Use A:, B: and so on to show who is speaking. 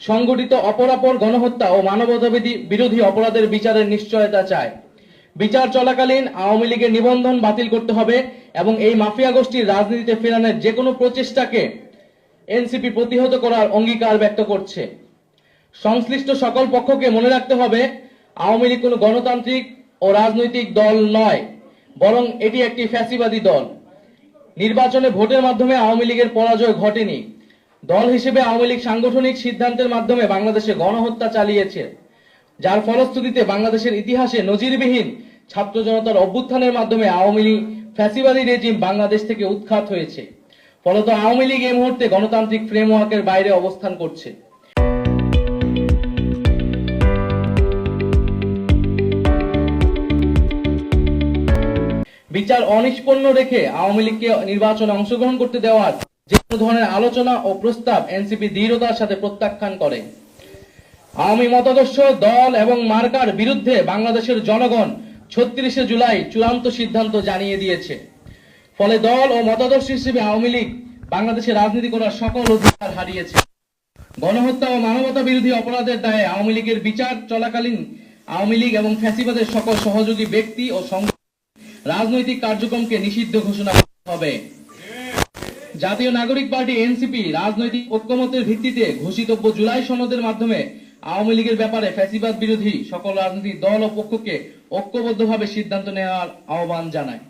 A: সংগঠিত অপরাপর গণহত্যা ও মানবতা বিরোধী অপরাধের বিচারের নিশ্চয়তা চায়। বিচার চলাকালীন আওয়ামী লীগের নিবন্ধন বাতিল করতে হবে এবং এই মাফিয়া গোষ্ঠীর রাজনীতিতে ফেরানোর যে কোনো প্রচেষ্টাকে এনসিপি প্রতিহত করার অঙ্গীকার ব্যক্ত করছে। সংশ্লিষ্ট সকল পক্ষকে মনে রাখতে হবে, আওয়ামী লীগ কোনো গণতান্ত্রিক ও রাজনৈতিক দল নয়, বরং এটি একটি ফ্যাসিবাদী দল। নির্বাচনে ভোটের মাধ্যমে আওয়ামী লীগের পরাজয় ঘটেনি। দল হিসেবে আওয়ামী লীগ সাংগঠনিক সিদ্ধান্তের মাধ্যমে বাংলাদেশে গণহত্যা চালিয়েছে, যার ফলশ্রুতিতে বাংলাদেশের ইতিহাসে নজিরবিহীন ছাত্র জনতার অভ্যুত্থানের মাধ্যমে আওয়ামী লীগ ফ্যাসিবাদী রেজিম বাংলাদেশ থেকে উৎখাত হয়েছে। ফলত আওয়ামী লীগ এই মুহূর্তে গণতান্ত্রিক ফ্রেমওয়ার্কের বাইরে অবস্থান করছে। বিচার অনিষ্পন্ন রেখে আওয়ামী লীগকে নির্বাচনে অংশগ্রহণ করতে দেওয়ার যে কোনো ধরনের আলোচনা ও প্রস্তাব এনসিপি দৃঢ়তার সাথে প্রত্যাখ্যান করে। আওয়ামী মতাদর্শ, দল এবং মার্কার বিরুদ্ধে বাংলাদেশের জনগণ ৩৬শে জুলাই চূড়ান্ত সিদ্ধান্ত জানিয়ে দিয়েছে। ফলে দল ও মতাদর্শ হিসেবে আওয়ামী লীগ বাংলাদেশে রাজনীতি করার সকল অধিকার হারিয়েছে। গণহত্যা ও মানবতা বিরোধী অপরাধের দায়ে আওয়ামী লীগের বিচার চলাকালীন আওয়ামী লীগ এবং ফ্যাসিবাদের সকল সহযোগী ব্যক্তি ও রাজনৈতিক কার্যক্রমকে নিষিদ্ধ ঘোষণা করতে হবে। জাতীয় নাগরিক পার্টি এনসিপি রাজনৈতিক ঐক্যমতের ভিত্তিতে ঘোষিতব্য জুলাই সনদের মাধ্যমে আওয়ামী লীগের ব্যাপারে ফ্যাসিবাদ বিরোধী সকল রাজনৈতিক দল ও পক্ষকে ঐক্যবদ্ধভাবে সিদ্ধান্ত নেওয়ার আহ্বান জানায়।